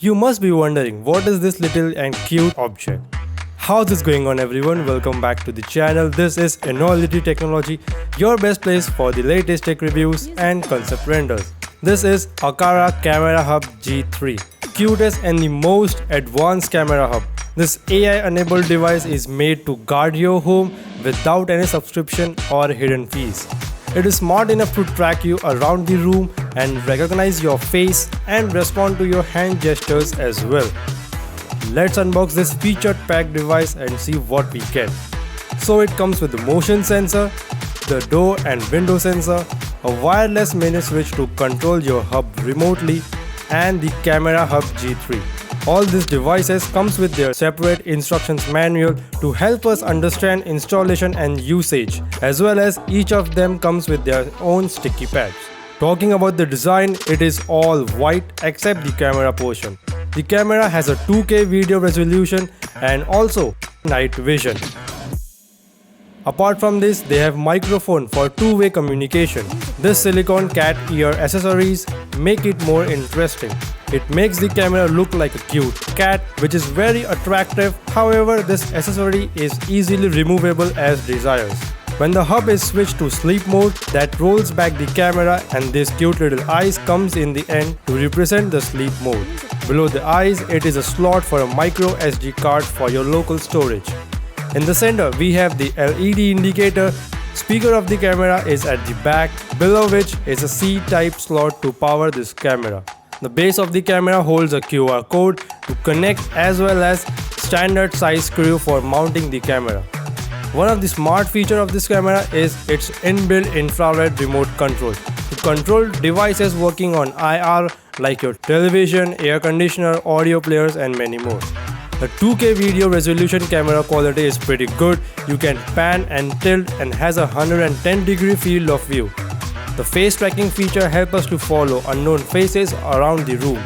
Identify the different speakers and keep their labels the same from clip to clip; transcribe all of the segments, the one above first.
Speaker 1: You must be wondering, what is this little and cute object? How's this going on, everyone? Welcome back to the channel. This is Enoylity Technology, your best place for the latest tech reviews and concept renders. This is Aqara Camera Hub G3, cutest and the most advanced camera hub. This AI-enabled device is made to guard your home without any subscription or hidden fees. It is smart enough to track you around the room and recognize your face and respond to your hand gestures as well. Let's unbox this feature-packed device and see what we get. So it comes with the motion sensor, the door and window sensor, a wireless mini switch to control your hub remotely, and the Camera Hub G3. All these devices comes with their separate instructions manual to help us understand installation and usage, as well as each of them comes with their own sticky pads. Talking about the design, it is all white except the camera portion. The camera has a 2K video resolution and also night vision. Apart from this, they have microphone for two-way communication. This silicone cat ear accessories make it more interesting. It makes the camera look like a cute cat, which is very attractive. However, this accessory is easily removable as desired. When the hub is switched to sleep mode, that rolls back the camera, and this cute little eyes comes in the end to represent the sleep mode. Below the eyes, it is a slot for a micro SD card for your local storage. In the center, we have the LED indicator. Speaker of the camera is at the back, below which is a C-type slot to power this camera. The base of the camera holds a QR code to connect, as well as standard size screw for mounting the camera. One of the smart features of this camera is its inbuilt infrared remote control to control devices working on IR like your television, air conditioner, audio players, and many more. The 2K video resolution camera quality is pretty good. You can pan and tilt and has a 110-degree field of view. The face tracking feature helps us to follow unknown faces around the room.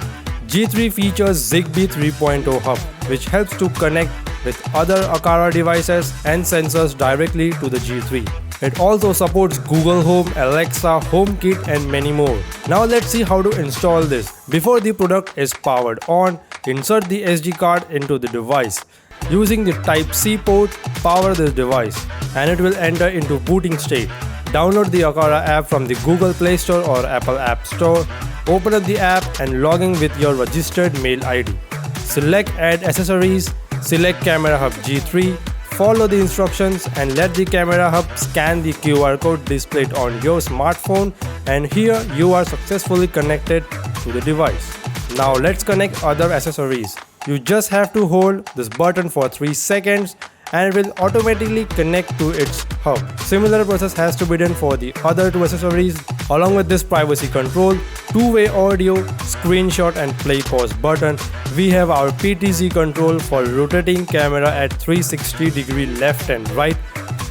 Speaker 1: G3 features Zigbee 3.0 hub, which helps to connect with other Aqara devices and sensors directly to the G3. It also supports Google Home, Alexa, HomeKit, and many more. Now let's see how to install this. Before the product is powered on, insert the SD card into the device. Using the Type-C port, power this device, and it will enter into booting state. Download the Aqara app from the Google Play Store or Apple App Store. Open up the app and log in with your registered mail ID. Select Add Accessories, select Camera Hub G3, follow the instructions and let the Camera Hub scan the QR code displayed on your smartphone, and here you are successfully connected to the device. Now let's connect other accessories. You just have to hold this button for 3 seconds and it will automatically connect to its hub. Similar process has to be done for the other two accessories. Along with this privacy control, two-way audio, screenshot and play pause button, we have our PTZ control for rotating camera at 360-degree left and right,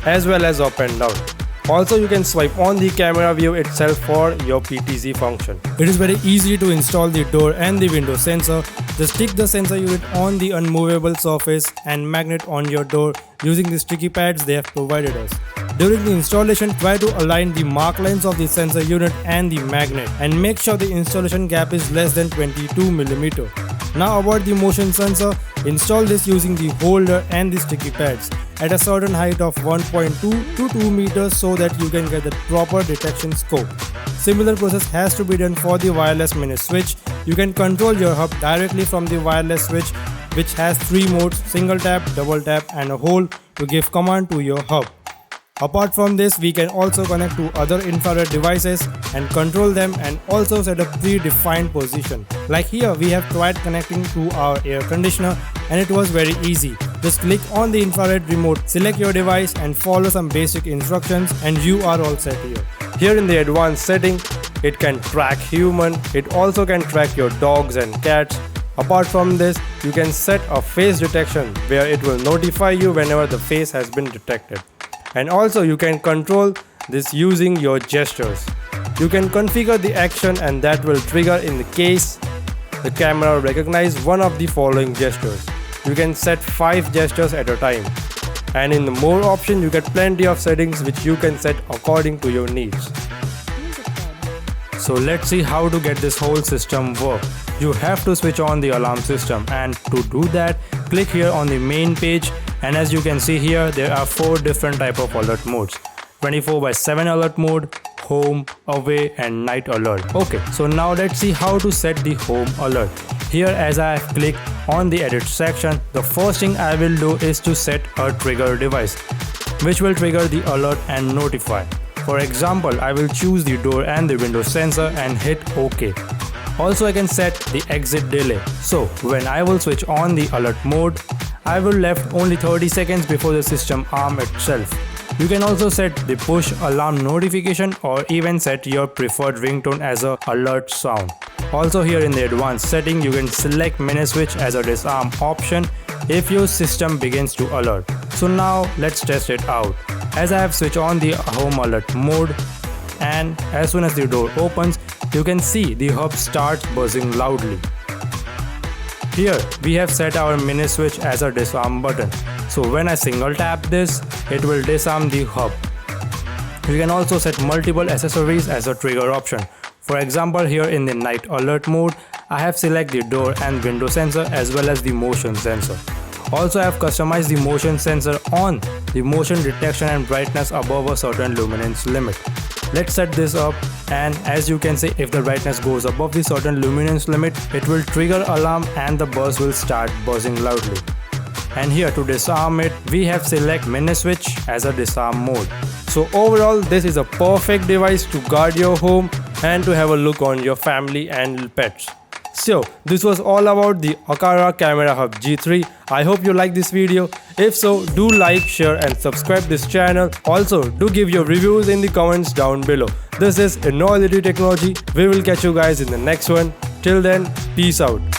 Speaker 1: as well as up and down. Also, you can swipe on the camera view itself for your PTZ function. It is very easy to install the door and the window sensor. Just stick the sensor unit on the unmovable surface and magnet on your door using the sticky pads they have provided us. During the installation, try to align the mark lines of the sensor unit and the magnet and make sure the installation gap is less than 22 mm. Now about the motion sensor, install this using the holder and the sticky pads at a certain height of 1.2 to 2 meters so that you can get the proper detection scope. Similar process has to be done for the wireless mini switch. You can control your hub directly from the wireless switch, which has 3 modes: single tap, double tap and a hold to give command to your hub. Apart from this, we can also connect to other infrared devices and control them, and also set a predefined position. Like here, we have tried connecting to our air conditioner and it was very easy. Just click on the infrared remote, select your device and follow some basic instructions and you are all set here. Here in the advanced setting, it can track human, it also can track your dogs and cats. Apart from this, you can set a face detection where it will notify you whenever the face has been detected. And also you can control this using your gestures. You can configure the action and that will trigger in the case the camera recognize one of the following gestures. You can set 5 gestures at a time. And in the more option, you get plenty of settings which you can set according to your needs. so let's see how to get this whole system work. You have to switch on the alarm system, and to do that, click here on the main page, and as you can see here, there are 4 different type of alert modes: 24/7 alert mode, home, away, and night alert. Okay, so now let's see how to set the home alert. Here, as I have clicked on the edit section, the first thing I will do is to set a trigger device, which will trigger the alert and notify. For example, I will choose the door and the window sensor and hit OK. Also, I can set the exit delay. So when I will switch on the alert mode, I will left only 30 seconds before the system arm itself. You can also set the push alarm notification or even set your preferred ringtone as a alert sound. Also, here in the advanced setting, you can select mini switch as a disarm option if your system begins to alert. So now let's test it out. As I have switched on the home alert mode, and as soon as the door opens, you can see the hub starts buzzing loudly. Here we have set our mini switch as a disarm button. So when I single tap this, it will disarm the hub. You can also set multiple accessories as a trigger option. For example, here in the night alert mode, I have selected the door and window sensor as well as the motion sensor. Also, I have customized the motion sensor on the motion detection and brightness above a certain luminance limit. Let's set this up, and as you can see, if the brightness goes above the certain luminance limit, it will trigger alarm and the buzz will start buzzing loudly. And here to disarm it, we have select mini switch as a disarm mode. So overall, this is a perfect device to guard your home and to have a look on your family and pets. So this was all about the Aqara Camera Hub G3. I hope you like this video. If so, do like, share and subscribe this channel. Also, do give your reviews in the comments down below. This is Enoylity Technology. We will catch you guys in the next one. Till then, peace out.